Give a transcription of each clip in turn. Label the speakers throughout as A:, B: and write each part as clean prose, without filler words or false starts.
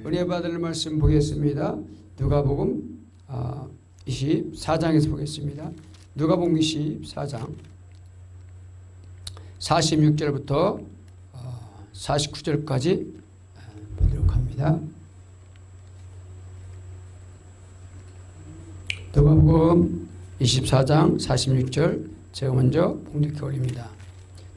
A: 은혜 받을 말씀 보겠습니다. 누가복음 24장에서 보겠습니다. 누가복음 24장 46절부터 49절까지 보도록 합니다. 누가복음 24장 46절 제가 먼저 봉독해 올립니다.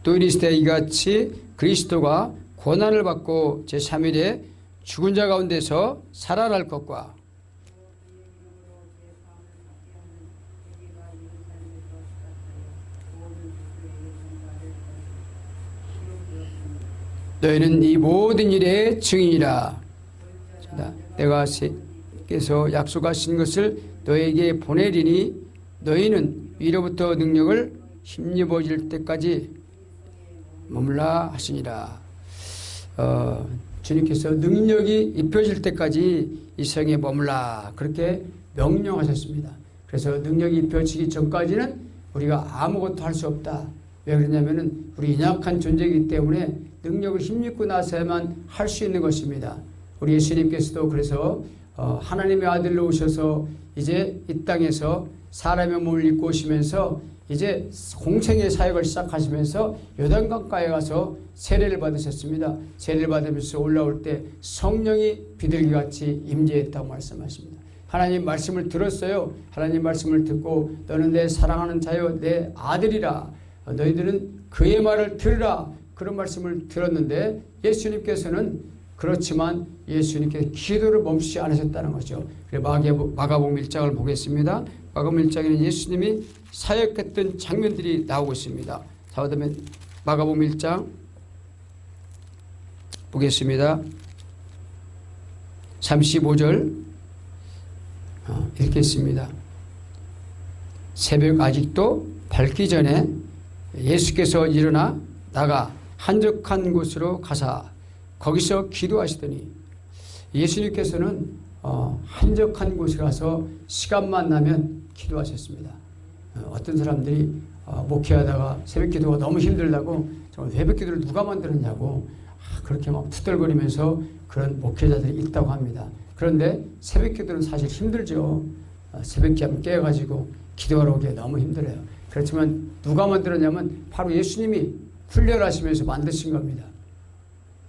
A: 또 이르시되 이같이 그리스도가 고난을 받고 제3일에 죽은 자 가운데서 살아날 것과 너희는 이 모든 일의 증인이라. 내가 께서 약속하신 것을 너에게 보내리니 너희는 위로부터 능력을 힘입어질 때까지 머물라 하시니라. 주님께서 능력이 입혀질 때까지 이 성에 머물라 그렇게 명령하셨습니다. 그래서 능력이 입혀지기 전까지는 우리가 아무것도 할 수 없다. 왜 그러냐면은 우리 연약한 존재이기 때문에 능력을 힘입고 나서야만 할 수 있는 것입니다. 우리 예수님께서도 그래서 하나님의 아들로 오셔서 이제 이 땅에서 사람의 몸을 입고 오시면서 이제 공생의 사역을 시작하시면서 요단강가에 가서 세례를 받으셨습니다. 세례를 받으면서 올라올 때 성령이 비둘기같이 임재했다고 말씀하십니다. 하나님 말씀을 들었어요. 하나님 말씀을 듣고 너는 내 사랑하는 자여 내 아들이라. 너희들은 그의 말을 들으라. 그런 말씀을 들었는데 예수님께서는 그렇지만 예수님께서 기도를 멈추지 않으셨다는 거죠. 마가복음 1장을 보겠습니다. 마가복음 1장에는 예수님이 사역했던 장면들이 나오고 있습니다. 자, 그다음에 마가복음 1장 보겠습니다. 35절 읽겠습니다. 새벽 아직도 밝기 전에 예수께서 일어나 나가 한적한 곳으로 가사 거기서 기도하시더니 예수님께서는 한적한 곳에 가서 시간만 나면 기도하셨습니다. 어떤 사람들이 목회하다가 새벽 기도가 너무 힘들다고 새벽 기도를 누가 만들었냐고 그렇게 막 투덜거리면서 그런 목회자들이 있다고 합니다. 그런데 새벽 기도는 사실 힘들죠. 새벽에 한번 깨어가지고 기도하러 오기에 너무 힘들어요. 그렇지만 누가 만들었냐면 바로 예수님이 훈련하시면서 만드신 겁니다.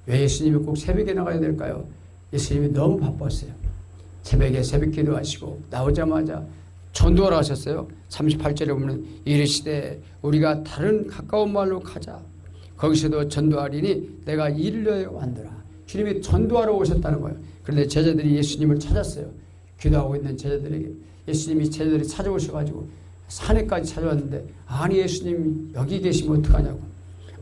A: 왜 예수님이 꼭 새벽에 나가야 될까요? 예수님이 너무 바빴어요. 새벽에 새벽 기도하시고 나오자마자 전도하러 가셨어요. 38절에 보면 이르시되 우리가 다른 가까운 마을로 가자. 거기서도 전도하리니 내가 이르려 왔노라. 주님이 전도하러 오셨다는 거예요. 그런데 제자들이 예수님을 찾았어요. 기도하고 있는 제자들에게 예수님이 제자들이 찾아오셔가지고 산에까지 찾아왔는데 아니 예수님 여기 계시면 어떡하냐고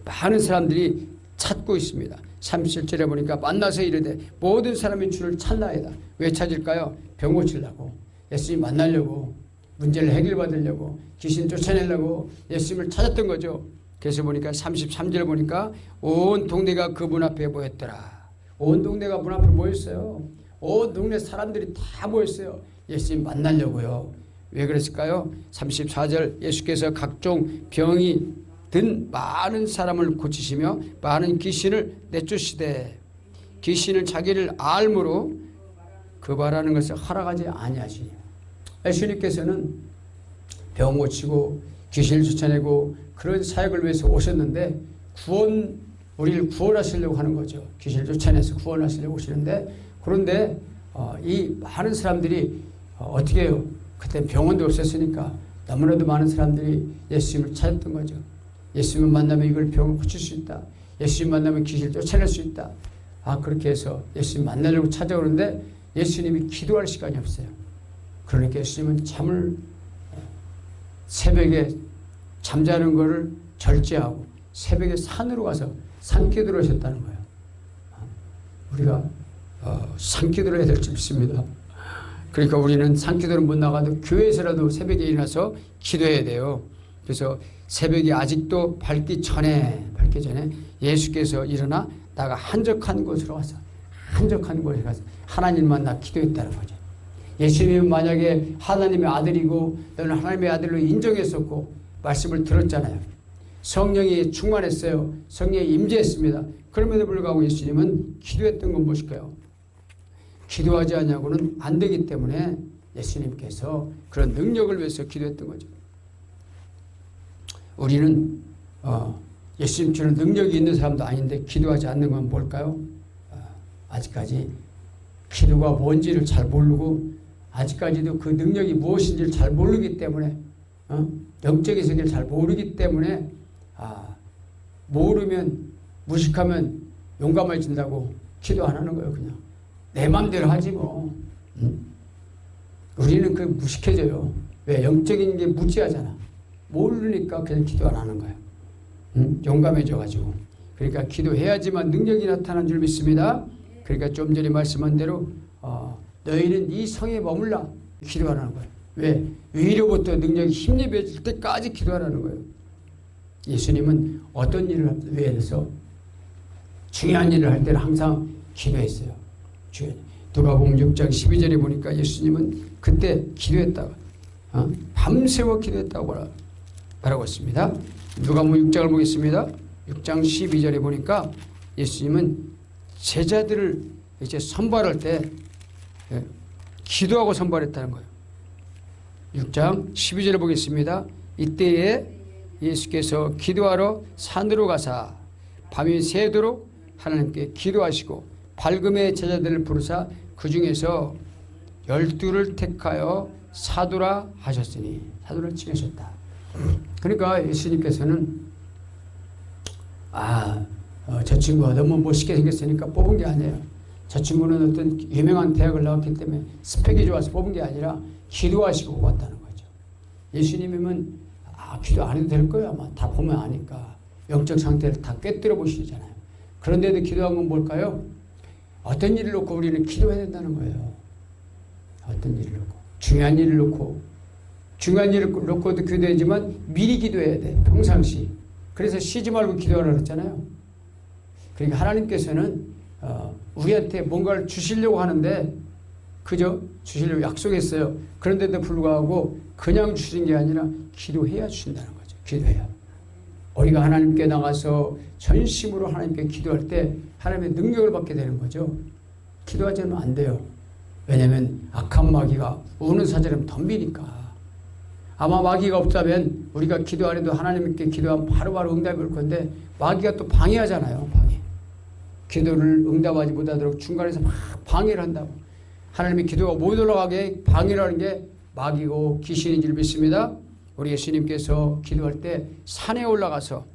A: 많은 사람들이 찾고 있습니다. 37절에 보니까 만나서 이르되 모든 사람이 주를 찾나이다. 왜 찾을까요? 병 고치려고 예수님 만나려고 문제를 해결받으려고 귀신 쫓아내려고 예수님을 찾았던 거죠. 그래서 보니까 33절 보니까 온 동네가 그 문 앞에 모였더라. 온 동네가 문 앞에 모였어요. 온 동네 사람들이 다 모였어요. 예수님 만나려고요. 왜 그랬을까요? 34절 예수께서 각종 병이 든 많은 사람을 고치시며 많은 귀신을 내쫓으시되 귀신은 자기를 알므로 그 말하는 것을 허락하지 아니하시니. 예수님께서는 병 고치고 귀신을 쫓아내고 그런 사역을 위해서 오셨는데 우리를 구원하시려고 하는 거죠. 귀신을 쫓아내서 구원하시려고 오시는데 그런데 이 많은 사람들이 어떻게 해요? 그때 병원도 없었으니까 너무나도 많은 사람들이 예수님을 찾았던 거죠. 예수님을 만나면 이걸 병을 고칠 수 있다. 예수님 만나면 귀신을 쫓아낼 수 있다. 그렇게 해서 예수님 만나려고 찾아오는데 예수님이 기도할 시간이 없어요. 그러니까 예수님은 새벽에 잠자는 것을 절제하고 새벽에 산으로 가서 산기도를 하셨다는 거예요. 우리가 산기도를 해야 될 줄 믿습니다. 그러니까 우리는 산기도를 못 나가도 교회에서라도 새벽에 일어나서 기도해야 돼요. 그래서 새벽이 아직도 밝기 전에 예수께서 일어나 나가 한적한 곳으로 가서 하나님 만나 기도했다는 거죠. 예수님은 만약에 하나님의 아들이고 너는 하나님의 아들로 인정했었고 말씀을 들었잖아요. 성령이 충만했어요. 성령이 임재했습니다. 그럼에도 불구하고 예수님은 기도했던 건 무엇일까요? 기도하지 않냐고는 안 되기 때문에 예수님께서 그런 능력을 위해서 기도했던 거죠. 우리는 예수님처럼 능력이 있는 사람도 아닌데 기도하지 않는 건 뭘까요? 아직까지 기도가 뭔지를 잘 모르고 아직까지도 그 능력이 무엇인지를 잘 모르기 때문에 영적인 세계를 잘 모르기 때문에 모르면 무식하면 용감해진다고 기도 안 하는 거예요. 그냥 내 맘대로 하지 뭐. 우리는 그 무식해져요. 왜? 영적인 게 무지하잖아. 모르니까 그냥 기도 안 하는 거예요. 용감해져가지고. 그러니까 기도해야지만 능력이 나타나는 줄 믿습니다. 그러니까 좀 전에 말씀한 대로 너희는 이 성에 머물라 기도하라는 거예요. 왜? 위로부터 능력이 힘입어질 때까지 기도하라는 거예요. 예수님은 어떤 일을 위해서 중요한 일을 할 때는 항상 기도했어요. 누가복음 6장 12절에 보니까 예수님은 그때 기도했다고 밤새워 기도했다고 말하고 있습니다. 누가복음 6장을 보겠습니다. 6장 12절에 보니까 예수님은 제자들을 이제 선발할 때 기도하고 선발했다는 거예요. 6장 12절을 보겠습니다. 이때에 예수께서 기도하러 산으로 가사 밤이 새도록 하나님께 기도하시고 밝음의 제자들을 부르사 그 중에서 12를 택하여 사도라 하셨으니 사도를 칭하셨다. 그러니까 예수님께서는 저 친구가 너무 멋있게 생겼으니까 뽑은 게 아니에요. 저 친구는 어떤 유명한 대학을 나왔기 때문에 스펙이 좋아서 뽑은 게 아니라 기도하시고 왔다는 거죠. 예수님이면 기도 안 해도 될 거예요. 아마 다 보면 아니까. 영적 상태를 다 꿰뚫어 보시잖아요. 그런데도 기도한 건 뭘까요? 어떤 일을 놓고 우리는 기도해야 된다는 거예요. 어떤 일을 놓고. 중요한 일을 놓고. 중요한 일을 놓고도 기도하지만 미리 기도해야 돼. 평상시. 그래서 쉬지 말고 기도하라고 했잖아요. 그러니까 하나님께서는 우리한테 뭔가를 주시려고 하는데 그저 주시려고 약속했어요. 그런데도 불구하고 그냥 주신 게 아니라 기도해야 주신다는 거죠. 기도해야. 우리가 하나님께 나가서 전심으로 하나님께 기도할 때 하나님의 능력을 받게 되는 거죠. 기도하지 않으면 안 돼요. 왜냐하면 악한 마귀가 우는 사자처럼 덤비니까. 아마 마귀가 없다면 우리가 기도 안 해도 하나님께 기도하면 바로바로 응답이 올 건데 마귀가 또 방해하잖아요. 방해. 기도를 응답하지 못하도록 중간에서 막 방해를 한다고. 하나님의 기도가 못 올라가게 방해를 하는 게 마귀고 귀신인 줄 믿습니다. 우리 예수님께서 기도할 때 산에 올라가서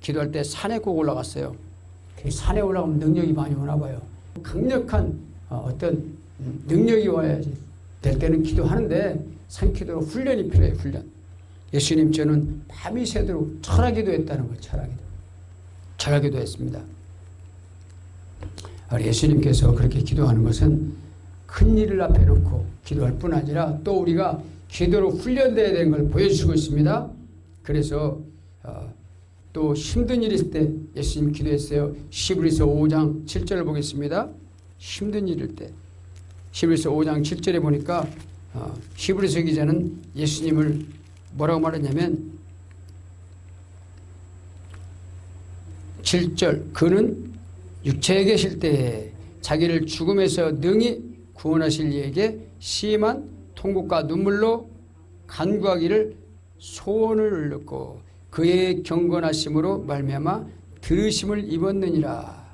A: 기도할 때 산에 꼭 올라갔어요. 산에 올라가면 능력이 많이 오나 봐요. 강력한 어떤 능력이 와야지 될 때는 기도하는데 산기도로 훈련이 필요해요. 훈련. 예수님께서는 밤이 새도록 철학기도 했다는 거예요. 철학기도 했습니다. 예수님께서 그렇게 기도하는 것은 큰 일을 앞에 놓고 기도할 뿐 아니라 또 우리가 기도로 훈련되어야 되는 걸 보여주시고 있습니다. 그래서 또 힘든 일이 있을 때 예수님 기도했어요. 히브리서 5장 7절을 보겠습니다. 힘든 일일 때 히브리서 5장 7절에 보니까 히브리서 기자는 예수님을 뭐라고 말했냐면 7절 그는 육체에 계실 때에 자기를 죽음에서 능히 구원하실 이에게 심한 통곡과 눈물로 간구하기를 소원을 울렸고 그의 경건하심으로 말미암아 들으심을 입었느니라.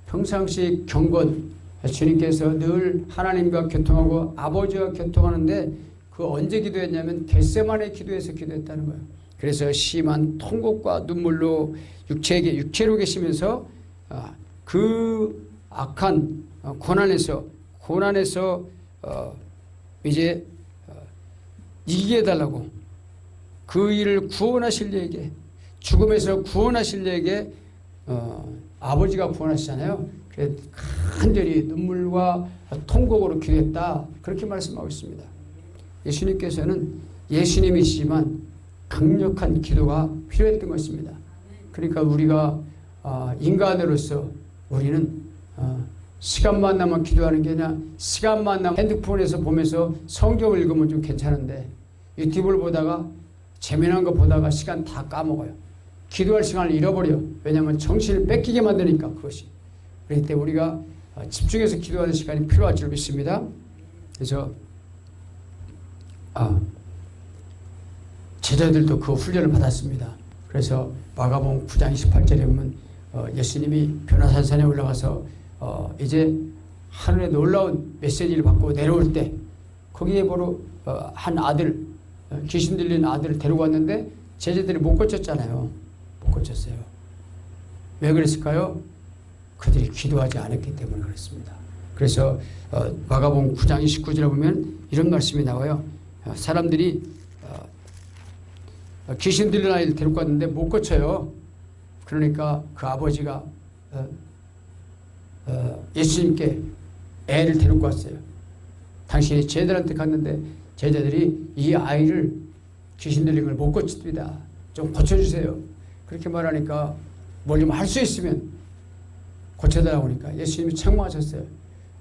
A: 평상시 경건 주님께서 늘 하나님과 교통하고 아버지와 교통하는데 그 언제 기도했냐면 겟세마네 기도해서 기도했다는 거예요. 그래서 심한 통곡과 눈물로 육체로 계시면서 그 악한 고난에서 이제 이기게 해달라고 그 일을 구원하실 이에게 죽음에서 구원하실 이에게 아버지가 구원하시잖아요. 그래서 간절히 눈물과 통곡으로 기도했다. 그렇게 말씀하고 있습니다. 예수님께서는 예수님이시지만 강력한 기도가 필요했던 것입니다. 그러니까 우리가 인간으로서 우리는 시간만 나면 기도하는 게 아니라 시간만 나면 핸드폰에서 보면서 성경을 읽으면 좀 괜찮은데 유튜브를 보다가 재미난 거 보다가 시간 다 까먹어요. 기도할 시간을 잃어버려요. 왜냐하면 정신을 뺏기게 만드니까 그것이. 그렇기 때문에 우리가 집중해서 기도하는 시간이 필요할 줄 믿습니다. 그래서 제자들도 그 훈련을 받았습니다. 그래서 마가복음 9장 28절에 보면 예수님이 변화산산에 올라가서 이제 하늘의 놀라운 메시지를 받고 내려올 때 거기에 바로 한 아들, 귀신 들린 아들을 데리고 왔는데 제자들이 못 고쳤잖아요. 못 고쳤어요. 왜 그랬을까요? 그들이 기도하지 않았기 때문에 그렇습니다. 그래서 마가복음 9장 29절에 보면 이런 말씀이 나와요. 사람들이 귀신 들린 아이를 데리고 왔는데 못 고쳐요. 그러니까 그 아버지가 예수님께 애를 데리고 왔어요. 당신이 제자들한테 갔는데 제자들이 이 아이를 귀신 들린 걸 못 고칩니다. 좀 고쳐주세요. 그렇게 말하니까 뭘 좀 할 수 있으면 고쳐달라고 하니까 예수님이 책망하셨어요.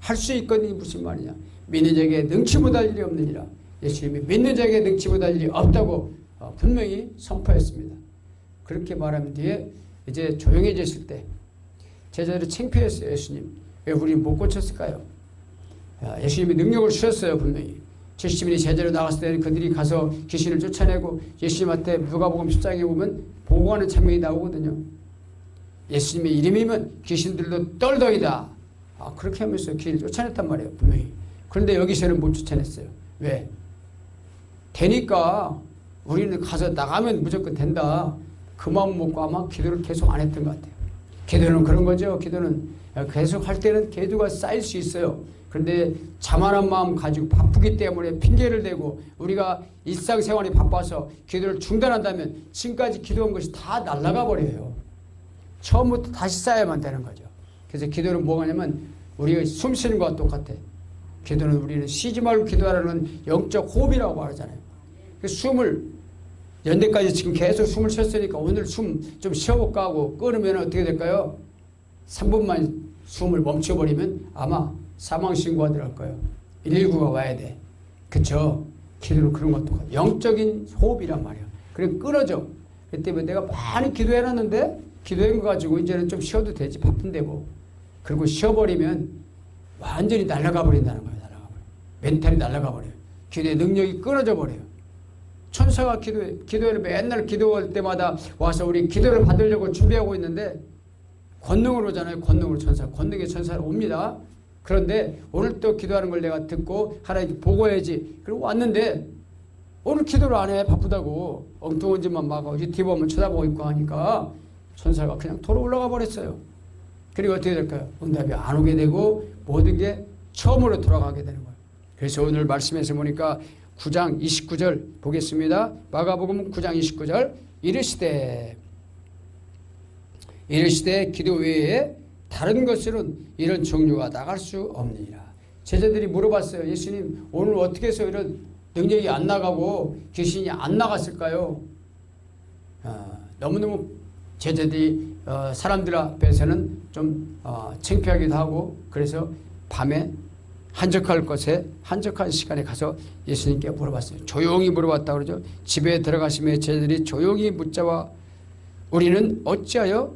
A: 할 수 있거니 무슨 말이냐. 믿는 자에게 능치 못할 일이 없느니라. 예수님이 믿는 자에게 능치 못할 일이 없다고 분명히 선포했습니다. 그렇게 말한 뒤에 이제 조용해졌을 때 제자들이 창피했어요. 예수님 왜 우리 못 고쳤을까요? 예수님이 능력을 주셨어요. 분명히 70인이 제자로 나갔을 때 그들이 가서 귀신을 쫓아내고 예수님한테 누가복음 10장에 보면 보고하는 장면이 나오거든요. 예수님의 이름이면 귀신들도 떨더이다. 그렇게 하면서 귀신을 쫓아냈단 말이에요. 분명히. 그런데 여기서는 못 쫓아냈어요. 왜? 되니까 우리는 가서 나가면 무조건 된다. 그 마음 먹고 아마 기도를 계속 안 했던 것 같아요. 기도는 그런 거죠. 기도는 계속 할 때는 기도가 쌓일 수 있어요. 그런데 자만한 마음 가지고 바쁘기 때문에 핑계를 대고 우리가 일상생활이 바빠서 기도를 중단한다면 지금까지 기도한 것이 다 날아가 버려요. 처음부터 다시 쌓여야만 되는 거죠. 그래서 기도는 뭐가 냐면 우리가 숨 쉬는 것과 똑같아. 기도는 우리는 쉬지 말고 기도하라는 영적 호흡이라고 말하잖아요. 숨을 연대까지 지금 계속 숨을 쉬었으니까 오늘 숨 좀 쉬어볼까 하고 끊으면 어떻게 될까요? 3분만 숨을 멈춰버리면 아마 사망신고가 들어갈 거예요. 119가 와야 돼. 그쵸? 기도는 그런 것도 영적인 호흡이란 말이에요. 그래 끊어져. 그 때문에 내가 많이 기도해놨는데 기도한 거 가지고 이제는 좀 쉬어도 되지. 바쁜데 뭐. 그리고 쉬어버리면 완전히 날아가 버린다는 거예요. 날아가 버려. 멘탈이 날아가 버려요. 기도의 능력이 끊어져 버려요. 천사가 기도를 맨날 기도할 때마다 와서 우리 기도를 받으려고 준비하고 있는데 권능으로 오잖아요. 권능으로 천사. 권능의 천사로 옵니다. 그런데 오늘 또 기도하는 걸 내가 듣고 하나님께 보고해야지. 그리고 왔는데 오늘 기도를 안 해. 바쁘다고. 엉뚱한 짓만 막 유튜브 보면 쳐다보고 있고 하니까 천사가 그냥 도로 올라가 버렸어요. 그리고 어떻게 될까요? 응답이 안 오게 되고 모든 게 처음으로 돌아가게 되는 거예요. 그래서 오늘 말씀에서 보니까 9장 29절 보겠습니다. 마가복음 9장 29절 이르시되 기도 외에 다른 것으로는 이런 종류가 나갈 수 없느니라. 제자들이 물어봤어요. 예수님 오늘 어떻게 해서 이런 능력이 안 나가고 귀신이 안 나갔을까요? 너무너무 제자들이 사람들 앞에서는 좀 창피하기도 하고 그래서 밤에 한적한 시간에 가서 예수님께 물어봤어요. 조용히 물어봤다고 그러죠. 집에 들어가시며 제자들이 조용히 묻자와 우리는 어찌하여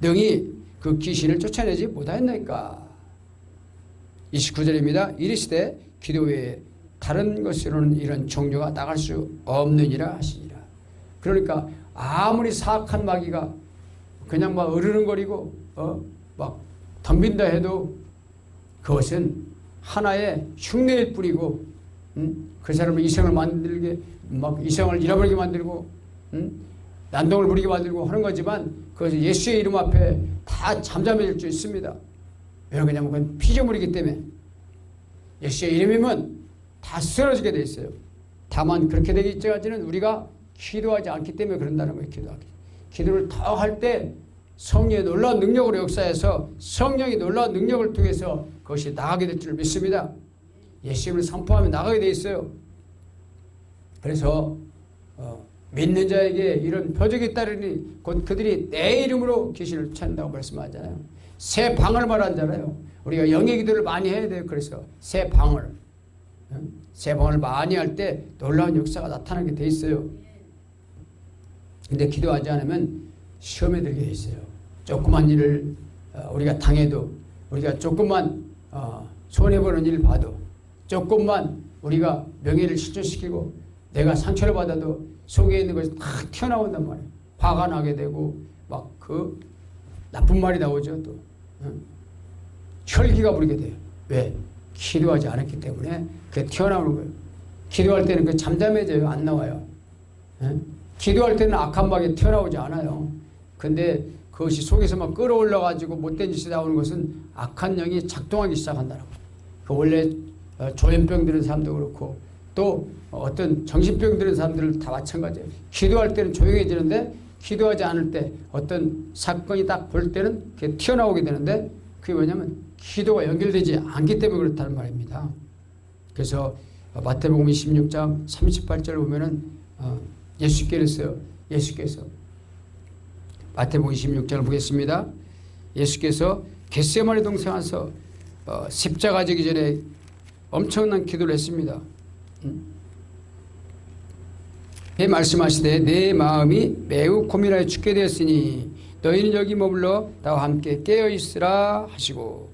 A: 능히 그 귀신을 쫓아내지 못하였나이까. 29절입니다. 이르시되 기도 외에 다른 것으로는 이런 종류가 나갈 수 없느니라 하시니라. 그러니까 아무리 사악한 마귀가 그냥 막 으르렁거리고 막 덤빈다 해도 그것은 하나의 흉내일 뿐이고 그 사람을 이성을 만들게 막 이성을 잃어버리게 만들고 난동을 부리게 만들고 하는 거지만 그것은 예수의 이름 앞에 다 잠잠해질 수 있습니다. 왜 그러냐면 그건 피조물이기 때문에 예수의 이름이면 다 쓰러지게 돼 있어요. 다만 그렇게 되기 전까지는 우리가 기도하지 않기 때문에 그런다는 거예요. 기도를 더 할 때 성령의 놀라운 능력으로 역사해서 성령이 놀라운 능력을 통해서 그것이 나가게 될 줄 믿습니다. 예수님을 선포하면 나가게 돼 있어요. 그래서 믿는 자에게 이런 표적이 따르니 곧 그들이 내 이름으로 귀신을 쫓는다고 말씀하잖아요. 새 방을 말하잖아요. 우리가 영의 기도를 많이 해야 돼요. 그래서 새 방을 많이 할 때 놀라운 역사가 나타나게 돼 있어요. 근데 기도하지 않으면 시험에 들게 돼 있어요. 조그만 일을 우리가 당해도 우리가 조금만 손해보는 일 봐도, 조금만 우리가 명예를 실추시키고 내가 상처를 받아도 속에 있는 것이 다 튀어나온단 말이에요. 화가 나게 되고 막 그 나쁜 말이 나오죠. 또 혈기가 부리게 돼요. 왜? 기도하지 않았기 때문에 그게 튀어나오는 거예요. 기도할 때는 그 잠잠해져요. 안 나와요. 기도할 때는 악한 말이 튀어나오지 않아요. 근데 그것이 속에서 막 끌어올라가지고 못된 짓이 나오는 것은 악한 영이 작동하기 시작한다고. 그 원래 조현병 들은 사람도 그렇고 또 어떤 정신병 들은 사람들은 다 마찬가지예요. 기도할 때는 조용해지는데 기도하지 않을 때 어떤 사건이 딱 볼 때는 그게 튀어나오게 되는데 그게 뭐냐면 기도가 연결되지 않기 때문에 그렇다는 말입니다. 그래서 마태복음 26장 38절 보면은 예수께서 마태복음 26장을 보겠습니다. 예수께서 겟세마네 동산 와서 십자가 지기 전에 엄청난 기도를 했습니다. 말씀하시되 내 마음이 매우 고민하여 죽게 되었으니 너희는 여기 머물러 나와 함께 깨어있으라 하시고,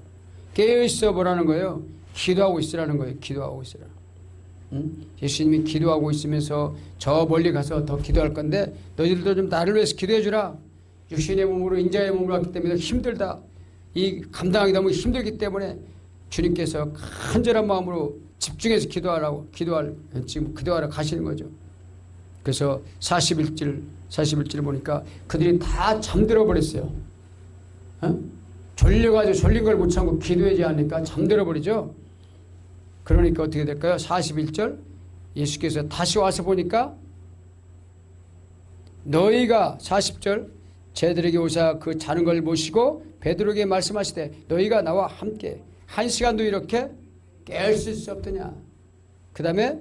A: 깨어있어 보라는 거예요. 기도하고 있으라는 거예요. 기도하고 있으라. 예수님이 기도하고 있으면서 저 멀리 가서 더 기도할 건데 너희들도 좀 나를 위해서 기도해 주라. 육신의 몸으로 인자의 몸으로 왔기 때문에 힘들다. 이 감당하기 너무 힘들기 때문에 주님께서 간절한 마음으로 집중해서 지금 기도하러 가시는 거죠. 그래서 41절 보니까 그들이 다 잠들어 버렸어요. 졸려가지고 졸린 걸 못 참고 기도하지 않으니까 잠들어 버리죠. 그러니까 어떻게 될까요? 41절 예수께서 다시 와서 보니까 너희가 40절 제들에게 오사 그 자는 걸 모시고 베드로에게 말씀하시되 너희가 나와 함께 한 시간도 이렇게 깨울 수 없더냐. 그 다음에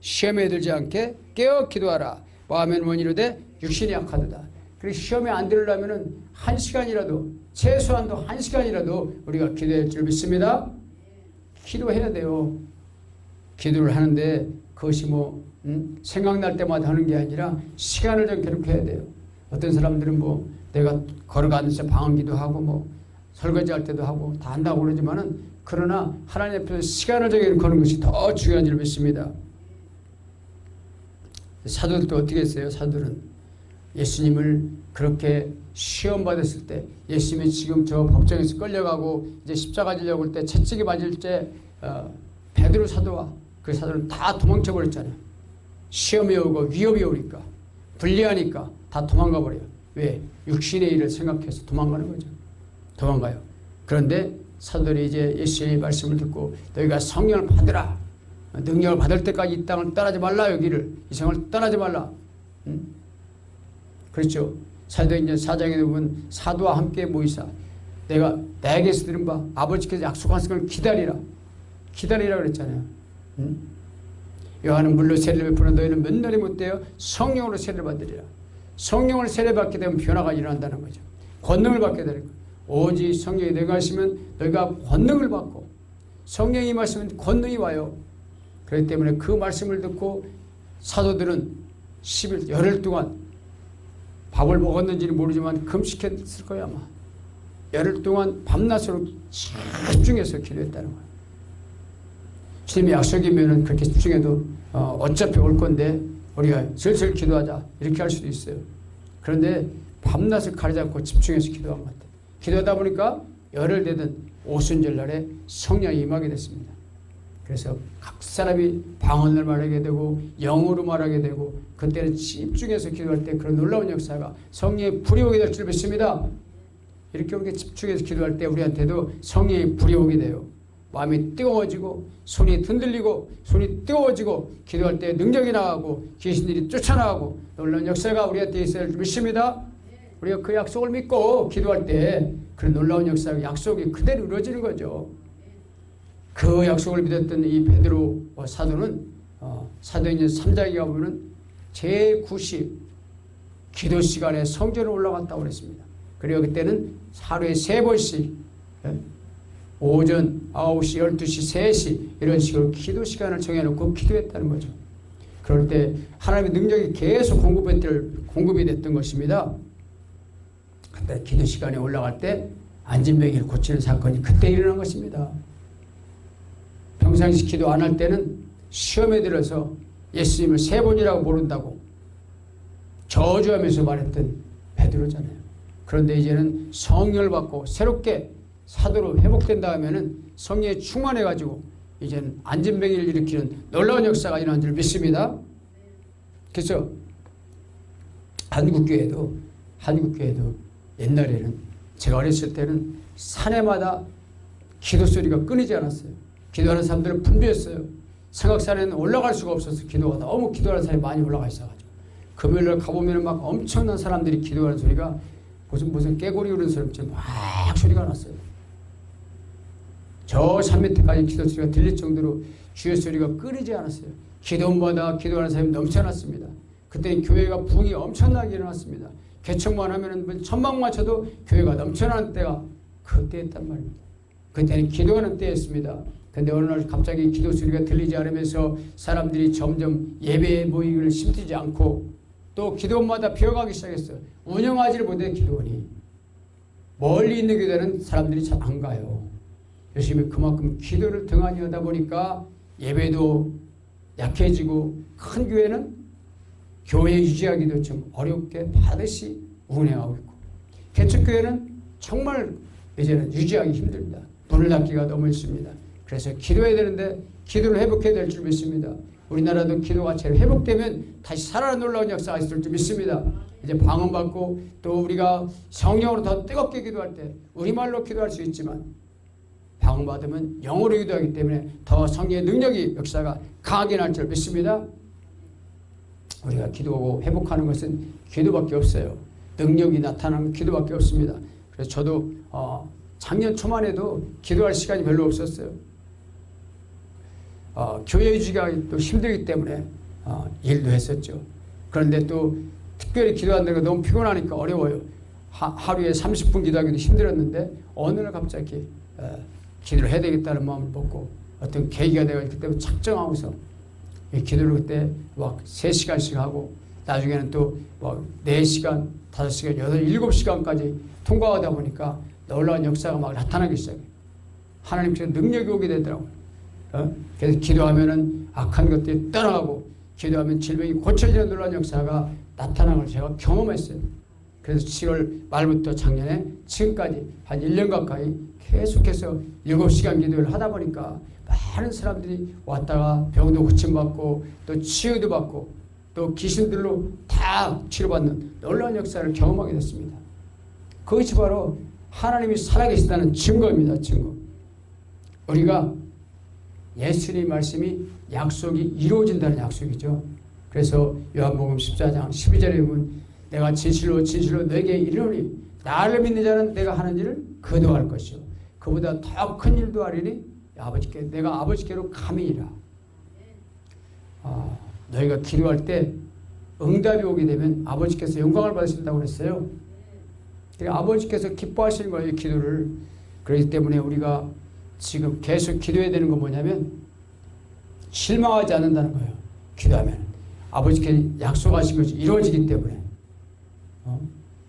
A: 시험에 들지 않게 깨어 기도하라. 마음에는 원이로되 육신이 약하도다. 그리고 시험에 안 들으려면 한 시간이라도 최소한도 한 시간이라도 우리가 기도할 줄 믿습니다. 기도해야 돼요. 기도를 하는데 그것이 생각날 때마다 하는 게 아니라 시간을 좀 기록해야 돼요. 어떤 사람들은 내가 걸어가면서 방언기도 하고 설거지할 때도 하고 다 한다고 그러지만은 그러나 하나님 앞에서 시간을 정해놓는 것이 더 중요한 줄 믿습니다. 사도들도 어떻게 했어요? 사도들은 예수님을 그렇게 시험 받았을 때, 예수님이 지금 저 법정에서 끌려가고 이제 십자가 지려고 할 때 채찍이 맞을 때 베드로 사도와 그 사도는 다 도망쳐 버렸잖아요. 시험이 오고 위협이 오니까 불리하니까 다 도망가 버려요. 왜? 육신의 일을 생각해서 도망가는 거죠. 도망가요. 그런데 사도들이 이제 예수님의 말씀을 듣고 너희가 성령을 받으라. 능력을 받을 때까지 이 땅을 떠나지 말라. 여기를 이 생을 떠나지 말라. 그렇죠. 사도행전 4장에 보면 사도와 함께 모이사 내가 나에게서 들은 바 아버지께서 약속하신 걸 기다리라 그랬잖아요. 요한은 물로 세례를 베푸는 너희는 몇 날이 못되어 성령으로 세례를 받으리라. 성령을 세례받게 되면 변화가 일어난다는 거죠. 권능을 받게 되는 거예요. 오직 성령이 내가 하시면 너희가 권능을 받고, 성령이 임하시면 권능이 와요. 그렇기 때문에 그 말씀을 듣고 사도들은 10일 열흘 동안 밥을 먹었는지는 모르지만 금식했을 거야 아마. 열흘 동안 밤낮으로 집중해서 기도했다는 거예요. 주님의 약속이면 그렇게 집중해도 어차피 올 건데 우리가 슬슬 기도하자 이렇게 할 수도 있어요. 그런데 밤낮을 가리지 않고 집중해서 기도한 것 같아요. 기도하다 보니까 열흘 되던 오순절날에 성령이 임하게 됐습니다. 그래서 각 사람이 방언을 말하게 되고 영어로 말하게 되고 그때는 집중해서 기도할 때 그런 놀라운 역사가 성령의 불이 오게 될 줄 믿습니다. 이렇게 우리가 집중해서 기도할 때 우리한테도 성령의 불이 오게 돼요. 마음이 뜨거워지고 손이 흔들리고 손이 뜨거워지고 기도할 때 능력이 나가고 귀신들이 쫓아나가고 놀라운 역사가 우리한테 있어야 할 줄 믿습니다. 우리가 그 약속을 믿고 기도할 때 그런 놀라운 역사가 약속이 그대로 이루어지는 거죠. 그 약속을 믿었던 이 베드로 사도는 사도행전 3장에 가보면 제90 기도 시간에 성전에 올라갔다고 그랬습니다. 그리고 그때는 하루에 3번씩 오전 9시, 12시, 3시 이런 식으로 기도 시간을 정해놓고 기도했다는 거죠. 그럴 때 하나님의 능력이 계속 공급이 됐던 것입니다. 그때 기도 시간에 올라갈 때 안진뱅이를 고치는 사건이 그때 일어난 것입니다. 평상시 기도 안 할 때는 시험에 들어서 예수님을 3번이라고 모른다고 저주하면서 말했던 베드로잖아요. 그런데 이제는 성령을 받고 새롭게 사도로 회복된다 하면은 성령에 충만해가지고 이제는 안진뱅이를 일으키는 놀라운 역사가 일어난 줄 믿습니다. 그래서 한국교회도 옛날에는 제가 어렸을 때는 산에마다 기도 소리가 끊이지 않았어요. 기도하는 사람들은 분주했어요. 삼각산에는 올라갈 수가 없어서 기도가 너무 기도하는 사람이 많이 올라가 있어가지고 금요일날 가보면 막 엄청난 사람들이 기도하는 소리가 무슨 깨고리 우는 소리처럼 막 소리가 났어요. 저 산 밑에까지 기도 소리가 들릴 정도로 주의 소리가 끊이지 않았어요. 기도마다 기도하는 사람이 넘쳐났습니다. 그때 교회가 부흥이 엄청나게 일어났습니다. 개척만 하면은 천막만 쳐도 교회가 넘쳐나는 때가 그때였단 말입니다. 그때는 기도하는 때였습니다. 근데 어느 날 갑자기 기도 소리가 들리지 않으면서 사람들이 점점 예배에 모이기를 힘들지 않고 또 기도원마다 비어가기 시작했어요. 운영하지를 못해 기도원이. 멀리 있는 교회는 사람들이 잘 안 가요. 요즘에 그만큼 기도를 등한히 하다 보니까 예배도 약해지고 큰 교회는 교회 유지하기도 좀 어렵게 반드시 운행하고 있고 개척교회는 정말 이제는 유지하기 힘듭니다. 문을 닫기가 너무 있습니다. 그래서 기도해야 되는데 기도를 회복해야 될 줄 믿습니다. 우리나라도 기도가 잘 회복되면 다시 살아나는 놀라운 역사가 있을 줄 믿습니다. 이제 방언받고 또 우리가 성령으로 더 뜨겁게 기도할 때 우리말로 기도할 수 있지만 방언받으면 영어로 기도하기 때문에 더 성령의 능력이 역사가 강하게 날 줄 믿습니다. 우리가 기도하고 회복하는 것은 기도밖에 없어요. 능력이 나타나는 기도밖에 없습니다. 그래서 저도 작년 초만 해도 기도할 시간이 별로 없었어요. 교회 유지가 또 힘들기 때문에 일도 했었죠. 그런데 또 특별히 기도한다는 거 너무 피곤하니까 어려워요. 하루에 30분 기도하기도 힘들었는데 어느 날 갑자기 기도를 해야 되겠다는 마음을 먹고 어떤 계기가 되어 그때 작정하고서 기도를 그때 막 3시간씩 하고 나중에는 또 막 4시간, 5시간, 7시간까지 통과하다 보니까 놀라운 역사가 막 나타나기 시작해요. 하나님께서 능력이 오게 되더라고요. 그래서 기도하면은 악한 것들이 떠나가고 기도하면 질병이 고쳐지는 놀라운 역사가 나타나는 걸 제가 경험했어요. 그래서 7월 말부터 작년에 지금까지 한 1년 가까이 계속해서 7시간 기도를 하다 보니까 많은 사람들이 왔다가 병도 고침받고 또 치유도 받고 또 귀신들로 다 치료받는 놀라운 역사를 경험하게 됐습니다. 그것이 바로 하나님이 살아계시다는 증거입니다. 증거. 우리가 예수님 말씀이 약속이 이루어진다는 약속이죠. 그래서 요한복음 14장 12절에 보면 내가 진실로 진실로 너에게 이르노니 나를 믿는 자는 내가 하는 일을 그도 할 것이요 그보다 더 큰 일도 하리니 내가 아버지께로 감이니라. 너희가 기도할 때 응답이 오게 되면 아버지께서 영광을 받으신다고 그랬어요. 그러니까 아버지께서 기뻐하시는 거예요, 기도를. 그렇기 때문에 우리가 지금 계속 기도해야 되는 건 뭐냐면 실망하지 않는다는 거예요. 기도하면 아버지께 약속하신 것이 이루어지기 때문에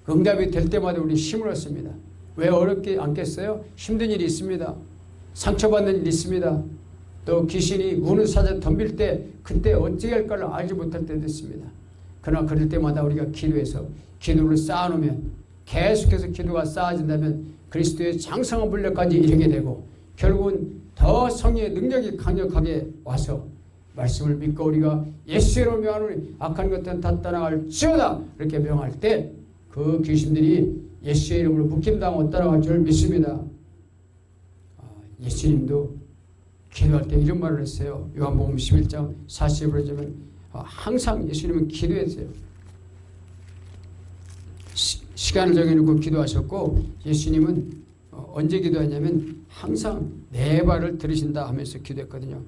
A: 응답이 될 때마다 우리 힘을 얻습니다. 왜 어렵게 않겠어요? 힘든 일이 있습니다. 상처받는 일이 있습니다. 또 귀신이 우는 사자 덤빌 때 그때 어찌 할까를 알지 못할 때도 있습니다. 그러나 그럴 때마다 우리가 기도해서 기도를 쌓아놓으면 계속해서 기도가 쌓아진다면 그리스도의 장성한 분량까지 이르게 되고 결국은 더 성령의 능력이 강력하게 와서 말씀을 믿고 우리가 예수의 이름으로 명하노니 악한 것들은 다 떠나갈지어다 이렇게 명할 때 그 귀신들이 예수의 이름으로 묶임당하고 떠나갈 줄 믿습니다. 예수님도 기도할 때 이런 말을 했어요. 요한복음 11장 40절에 보면 항상 예수님은 기도했어요. 시간을 정해놓고 기도하셨고 예수님은 언제 기도하냐면 항상 내 발을 들으신다 하면서 기도했거든요.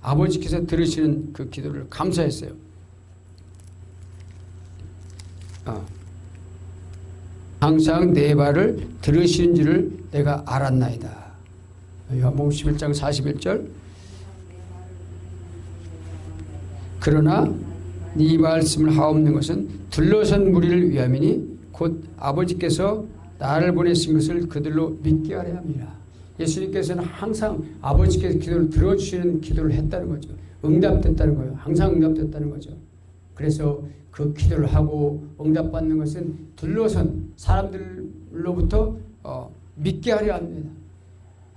A: 아버지께서 들으시는 그 기도를 감사했어요. 항상 내 발을 들으시는 줄을 내가 알았나이다. 요한복음 11장 41절 그러나 네 말씀을 하옵는 것은 둘러선 무리를 위함이니 곧 아버지께서 나를 보내신 것을 그들로 믿게 하려 합니다. 예수님께서는 항상 아버지께서 기도를 들어주시는 기도를 했다는 거죠. 응답됐다는 거예요. 항상 응답됐다는 거죠. 그래서 그 기도를 하고 응답받는 것은 둘러선 사람들로부터 믿게 하려 합니다.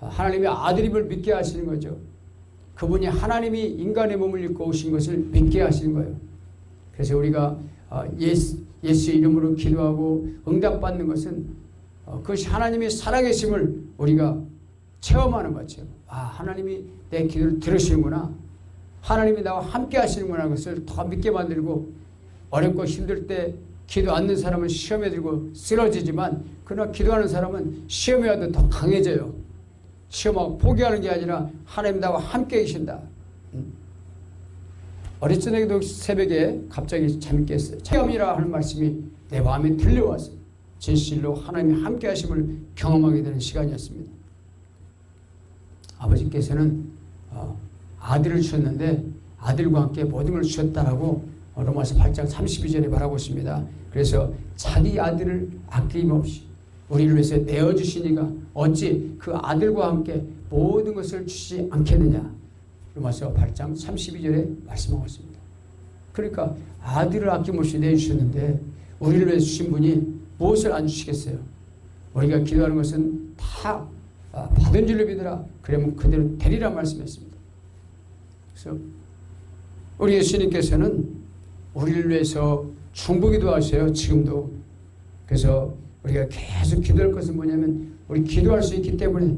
A: 하나님의 아들임을 믿게 하시는 거죠. 그분이 하나님이 인간의 몸을 입고 오신 것을 믿게 하시는 거예요. 그래서 우리가 예수의 이름으로 기도하고 응답받는 것은 그것이 하나님의 살아계심을 우리가 체험하는 거죠. 하나님이 내 기도를 들으시는구나. 하나님이 나와 함께 하시는구나. 것을 더 믿게 만들고, 어렵고 힘들 때 기도 않는 사람은 시험에 들고 쓰러지지만 그러나 기도하는 사람은 시험에 와도 더 강해져요. 시험하고 포기하는 게 아니라 하나님 나와 함께 계신다. 어릴 적에도 새벽에 갑자기 잠이 깼어요. 체험이라 하는 말씀이 내 마음에 들려왔어요. 진실로 하나님이 함께 하심을 경험하게 되는 시간이었습니다. 아버지께서는 아들을 주셨는데 아들과 함께 모든 걸 주셨다라고 로마서 8장 32절에 말하고 있습니다. 그래서 자기 아들을 아낌없이 우리를 위해서 내어주시니가 어찌 그 아들과 함께 모든 것을 주시지 않겠느냐. 로마서 8장 32절에 말씀하고 있습니다. 그러니까 아들을 아낌없이 내주셨는데 우리를 위해 주신 분이 무엇을 안 주시겠어요? 우리가 기도하는 것은 다 받은 줄로 믿으라. 그러면 그대로 되리라 말씀했습니다. 그래서 우리 예수님께서는 우리를 위해서 중보기도 하세요. 지금도. 그래서 우리가 계속 기도할 것은 뭐냐면 우리 기도할 수 있기 때문에,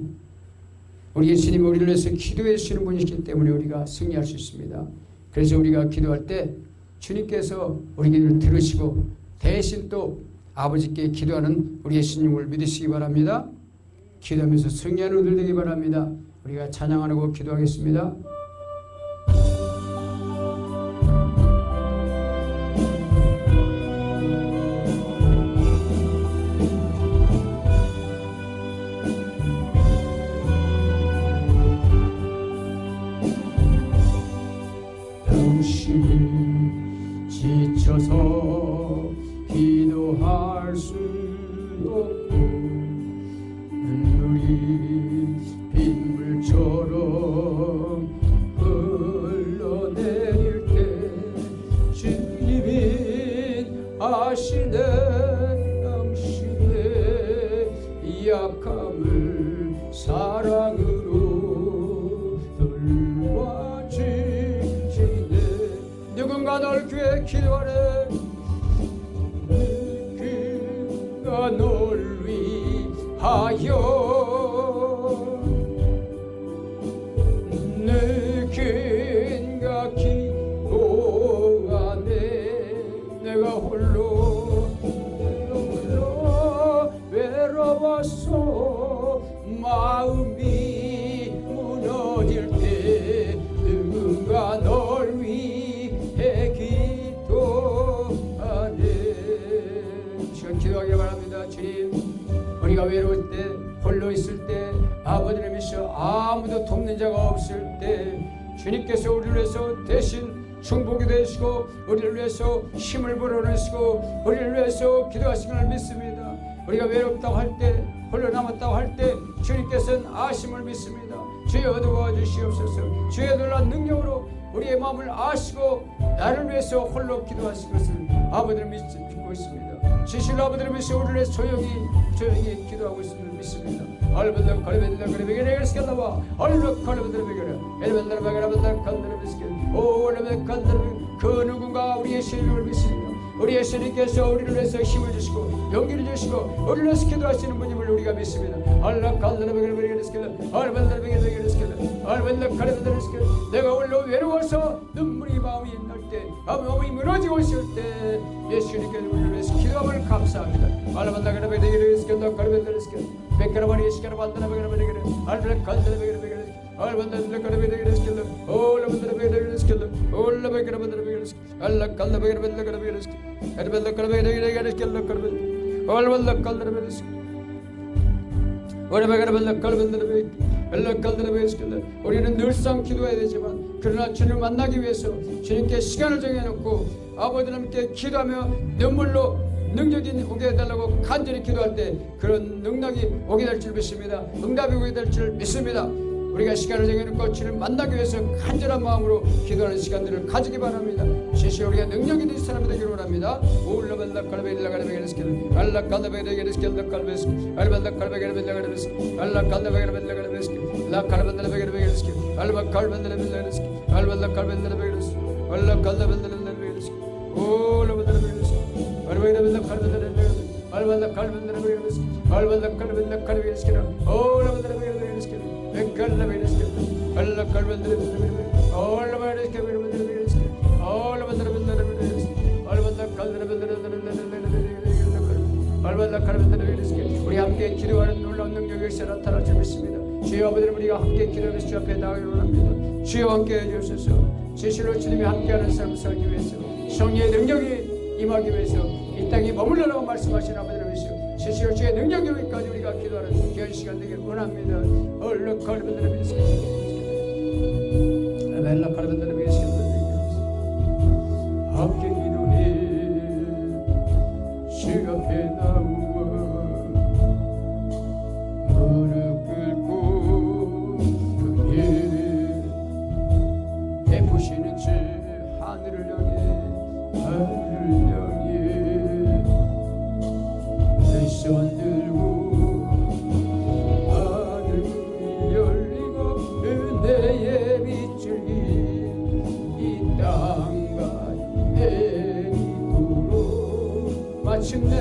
A: 우리 예수님이 우리를 위해서 기도해 주시는 분이시기 때문에 우리가 승리할 수 있습니다. 그래서 우리가 기도할 때 주님께서 우리 기도를 들으시고 대신 또 아버지께 기도하는 우리 예수님을 믿으시기 바랍니다. 기도하면서 승리하는 우리들 되기 바랍니다. 우리가 찬양하고 기도하겠습니다. 지쳐서 기도할 수 없고 눈물이 빗물처럼 흘러내릴 때 주님이 아시네 당신의 약함을 사랑으로 돌봐주시네. 누군가 널 귀해 기도하네. 누군가 널 위하여 누군가 기도하네. 내가 홀로 외로워서 마음이 무너질 때 누군가 널 위해 기도하네. 지금 기도하기 바랍니다. 주님, 우리가 외로울 때, 홀로 있을 때, 아버지를 믿어 아무도 돕는 자가 없을 때 주님께서 우리를 위해서 대신 중보기 되시고 우리를 위해서 힘을 불어내시고 우리를 위해서 기도하시는 걸 믿습니다. 우리가 외롭다고 할 때, 홀로 남았다고 할 때 주님께서는 아심을 믿습니다. 주여 도와주시옵소서. 주의 놀라운 능력으로 우리의 마음을 아시고 나를 위해서 홀로 기도하신 것을 아버지를 믿고 있습니다. 진실로 아버지를 위해서 우리를 위해서 조용히 기도하고 있음을 믿습니다. 얼마나 걸베들라 그래베게를 시켰나봐. 얼마나 걸베들라 베게를 엘베들라 베게라 베들라 간들라 비스켓 오 얼마나 간들라 그 누군가 우리 예수님을 믿습니다. 우리 예수님께서 우리를 위해서 힘을 주시고 용기를 주시고 우리를 위해서 기도하시는 분임을 우리가 믿습니다. 얼마나 간들라 베게를 시켰나 얼마나 베게를 시켰나 얼마나 걸베들라 시켰나. 내가 홀로 외로워서 눈물이 마음이 날 때 마음이 무너지고 있을 때 예수님께서 우리를 위해서 기도함을 감사합니다. 얼마나 걸베들라 시켰나 걸베들라 시켰나 베케라바리 시켜라 반다나 베케라바리 알레 간다나 베케라바리 얼마나 베케라바리 시켰나 올라반다나 베케라바리 시켰나 올라 베케라바리 알라 간다 베케라바리 에르벨라 베케라바리 시켰나 얼마나 간다나 우리는 늘상 기도해야 되지만 그러나 주님을 만나기 위해서 주님께 시간을 정해놓고 아버지 하나님께 기도하며 눈물로 능력이 오게 해달라고 간절히 기도할 때 그런 능력이 오게 될 줄 믿습니다. 응답이 오게 될 줄 믿습니다. 우리가 시간을 정해놓고 주를 만나기 위해서 간절한 마음으로 기도하는 시간들을 가지기 바랍니다. 시시 우리가 능력이 있는 사람이 되기를 원합니다. 올라발라 칼베일라 가르베게르스kel 알라 칼베게르스켈 칼베스 알발라 칼베게르벨라가르베스 알라 칼베게르벨라가르베스 라 칼베르벨라가르베스kel 알바 칼베르벨라가르베스 알발라 칼베르벨라가르베스 알라 칼베르벨라가르베스 올라발라베르스 알베르벨라 칼베르벨라가르베스 알발라 칼베르벨라가르베스 알발라 칼베르벨라가르베스 올라발라베르스 Alla vedeskel, alla kalvendere vedeskel, alla vedeskel vedeskel, alla vedeskel vedeskel, alla kalvendere vedeskel, alla kalvendere vedeskel. 우리 함께 기도하는 놀라운 능력의 역사 나타날 줄 믿습니다. 주여 아버지 우리가 함께 기도하면서 주 앞에 나가기를 원합니다. 주여 함께 해주옵소서. 진실로 주님이 함께하는 삶을 살기 위해서 성령의 능력이 임하기 위해서 이 땅에 머물러라고 말씀하신 아버지를 위해서 실제로 주의 능력이 오기까지 우리가 기도하는 귀한 시간 되길 원합니다. 얼른 칼빈들을 믿으시겠습니다. 멜라 칼빈들을 믿으시겠습니다. 함께 기도해 주 앞에 나와 무릎 꿇고 그의 베푸시는 주 하늘을 향해 손 들고 하늘 문이 열리고 은혜의 빛을 이 땅과 내리도록 마침내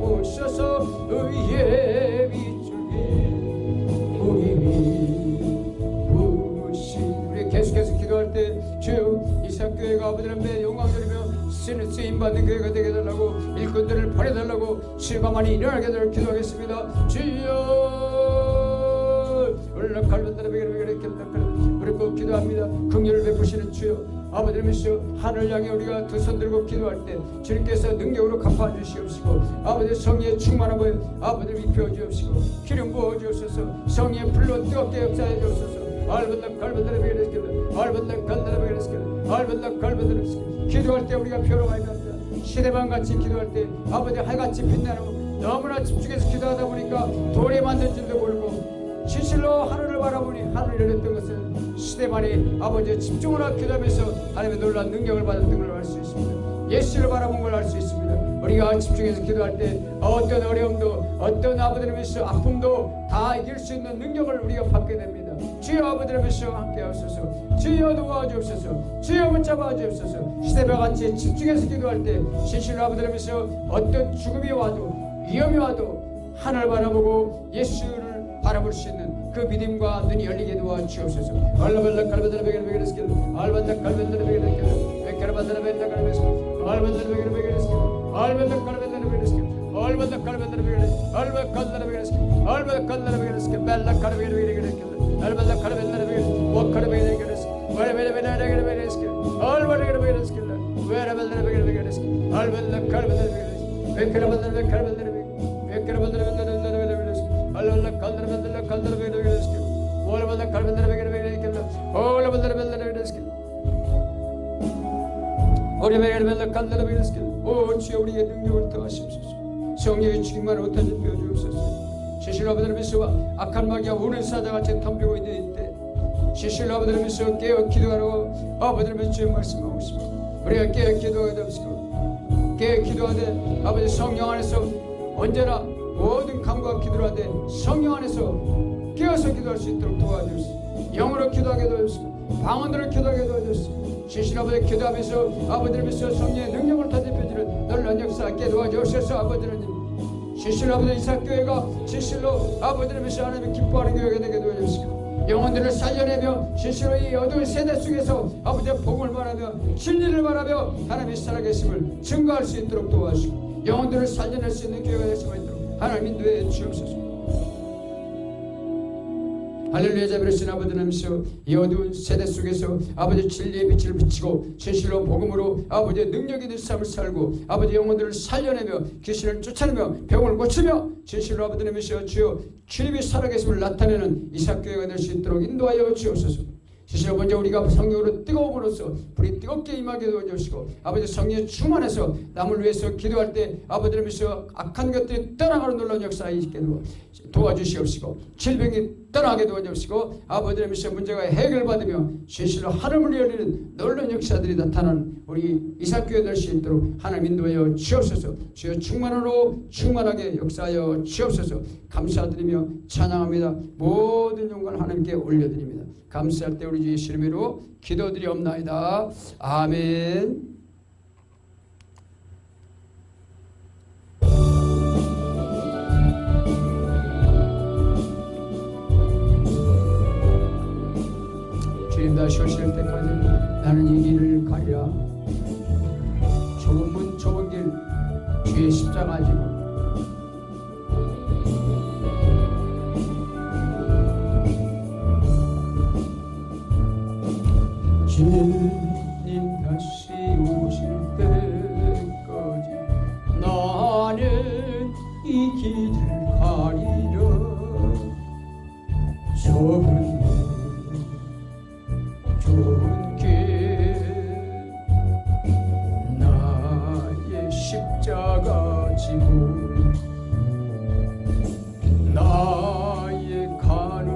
A: 오셔서 의의 빛을 우리 우리 계속해서 기도할 때 주 이삭교회가 아버지는 영광드리며 쓰임받는 교회가 되게 해달라고 일꾼들을 보내달라고 치유가 많이 일어나게 되도록 기도하겠습니다. 주여 우리 꼭 기도합니다. 긍휼을 베푸시는 주여 아버지님이시여 하늘 향해 우리가 두 손 들고 기도할 때 주님께서 능력으로 갚아주시옵시고 아버지 성령의 충만함을 아버지님 입혀 주옵시고 기름 부어 주옵소서. 성령의 불로 뜨겁게 역사해 주옵소서. 기도할 때 우리가 표로가야 합니다. 시대방같이 기도할 때 아버지 하같이 빛나는 너무나 집중해서 기도하다 보니까 돌에 만든 줄도 모르고 진실로 하늘을 바라보니 하늘을 열렸던 것은 시대만이 아버지의 집중을 하고 기도하면서 하나님의 놀라운 능력을 받았던 걸 알 수 있습니다. 예수를 바라본 걸 알 수 있습니다. 우리가 집중해서 기도할 때 어떤 어려움도 어떤 아버지님께서 아픔도 다 이길 수 있는 능력을 우리가 받게 됩니다. 주여 아버지님께서 함께 하옵소서. 주여 도와주옵소서. 주여 붙잡아 주옵소서. 시대별같이 집중해서 기도할 때 진실로 아버지님께서 어떤 죽음이 와도 위험이 와도 하늘 바라보고 예수를 바라볼 수 있는 그 믿음과 눈이 열리게 도와주옵소서. 알라발라 칼바드라 베게르베게르스길 알반다 칼바드라 베게르베게르 베케르바드라 베게르베게르스길 알반다 베게르베게르스길 알반다 칼바드라 베게르스길 알반다 칼바드라 베게르 알바 칼바드라 베게르스길 알바 칼바드라 베게르스길 벨라 칼바드라 베게르스길 알반다 칼바드라 베게르 워카르 베게르스길 베레베레베레 베게르스길 알바르 베게르스길 베레벨라 베게르스길 알반다 칼바드라 베게르스길 베케르바드라 베게르바드라 베케르바드라 Allah kaldır kaldır böyle gelsin. Oğlum Allah kaldır böyle gelsin. Oğlum Allah böyle gelsin. 우리 매일매일 간다는 믿으시길 오 주여 우리의 능력을 더하시옵소서. 성령의 충만을 못하는 되어주옵소서. 시실 아버지를 믿으시와 악한 마귀와 우는 사자같이 덤비고 있는 이때 시실 아버지를 믿으시와 깨어 기도하라고 아버지를 믿으시와 주의 말씀하고 있습니다. 우리가 깨어 기도하게 되옵시고 깨어 기도하되 아버지 성령 안에서 언제나 모든 간구와 기도를 하되 성령 안에서 깨어서 기도할 수 있도록 도와주시옵소서. 영으로 기도하게 도와주시고 방언으로 기도하게 도와주시옵소서. 진실 아버지 기도하면서 아버지를 믿으시어 성령의 능력을 터집혀지는 놀라운 역사하게 도와주옵소서. 아버지는 진실 아버지 이삭교회가 진실로 아버지를 믿으시어 하나님을 기뻐하는 교회가 되게 도와주시고 영혼들을 살려내며 진실로 이 어두운 세대 속에서 아버지의 복음을 말하며 진리를 말하며 하나님의 살아계심을 증거할 수 있도록 도와주시고 영혼들을 살려낼 수 있는 교회가 될 수 있도록 하나님 인도해 주옵소서. 할렐루야. 자비로우신 아버지님이시여 이 어두운 세대 속에서 아버지 진리의 빛을 비치고 진실로 복음으로 아버지의 능력 있는 삶을 살고 아버지 영혼들을 살려내며 귀신을 쫓아내며 병을 고치며 진실로 아버지님이시여 주여 주님이 살아계심을 나타내는 이삭교회가 될 수 있도록 인도하여 주옵소서. 주시오 먼저 우리가 성령으로 뜨거움으로써 불이 뜨겁게 임하게 도와주시고 아버지 성령의 충만해서 남을 위해서 기도할 때 아버지를 위해서 악한 것들이 떠나가는 놀라운 역사 있게 도와주시옵시고 질병이 떠나게 도와주시고 아버지를 위해서 문제가 해결받으며 진실로 하늘을 열리는 놀라운 역사들이 나타나는 우리 이삭교회 될 수 있도록 하나님 인도하여 주옵소서. 주여 충만하게 역사하여 주옵소서. 감사드리며 찬양합니다. 모든 영광을 하나님께 올려드립니다. 감사할 때 우리 주 예수 이름으로 기도드리옵나이다. 아멘. 주님 다시 오실 때까지 나는 이 길을 가리라. 좁은 문 좁은 길 주의 십자가 지고 주님 다시 오실 때까지 나는 이 길을 가리라. 좁은 길 나의 십자가 지고 나의 가는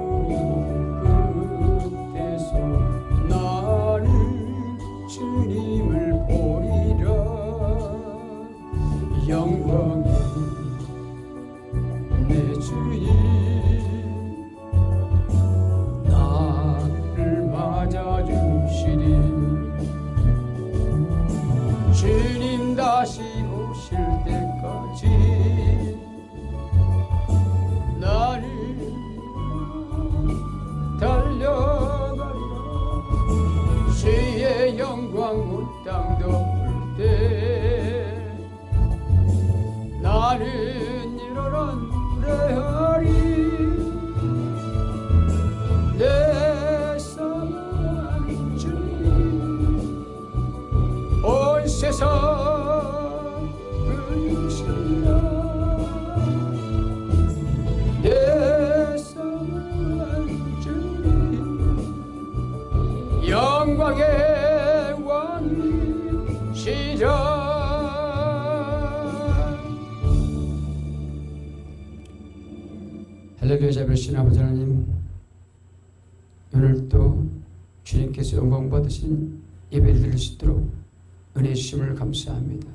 A: 끝에서 나는 주님을 보리라. 영광의 내 주님 나를 맞아주시리. 주님 다시 오실 때까지 나를 달려가리라. 주의 영광 온 땅 덮을 때 나는 일어나 노래하리. 내 사랑 주님 온 세상 그리시라. 내 사랑 주님 영광의 왕이시라. 할렐루야. 자비로우신 아버지 하나님, 오늘도 주님께서 영광 받으신 예배를 드릴 수 있도록 은혜 주심을 감사합니다.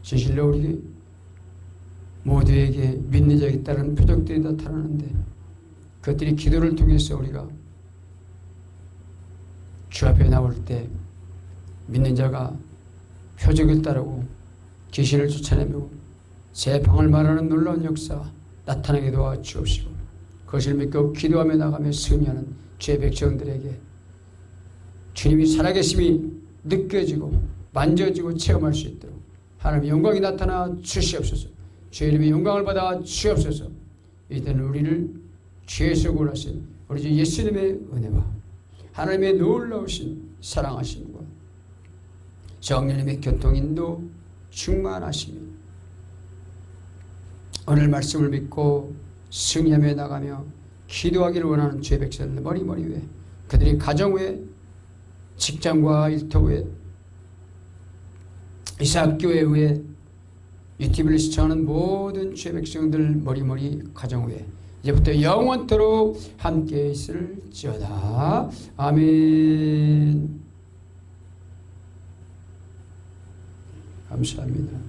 A: 진실로 우리 모두에게 믿는 자에 따른 표적들이 나타나는데 그것들이 기도를 통해서 우리가 주 앞에 나올 때 믿는 자가 표적을 따르고 귀신을 쫓아내며 새 방을 말하는 놀라운 역사 나타나게 도와주옵시고 그것을 믿고 기도하며 나가며 승리하는 죄 백성들에게 주님이 살아계심이 느껴지고 만져지고 체험할 수 있도록 하나님의 영광이 나타나 주시옵소서. 주의 이름의 영광을 받아 주옵소서. 이때는 우리를 죄에서 구원하신 우리 주 예수님의 은혜와 하나님의 놀라우신 사랑하심과 성령님의 교통인도 충만하시며 오늘 말씀을 믿고 승리하며 나가며 기도하기를 원하는 죄 백성들 머리 위에 그들이 가정 위에 직장과 일터 위에 이사학교회 위에 유튜브를 시청하는 모든 죄 백성들 머리 가정 위에 이제부터 영원토록 함께 있을지어다. 아멘. 감사합니다.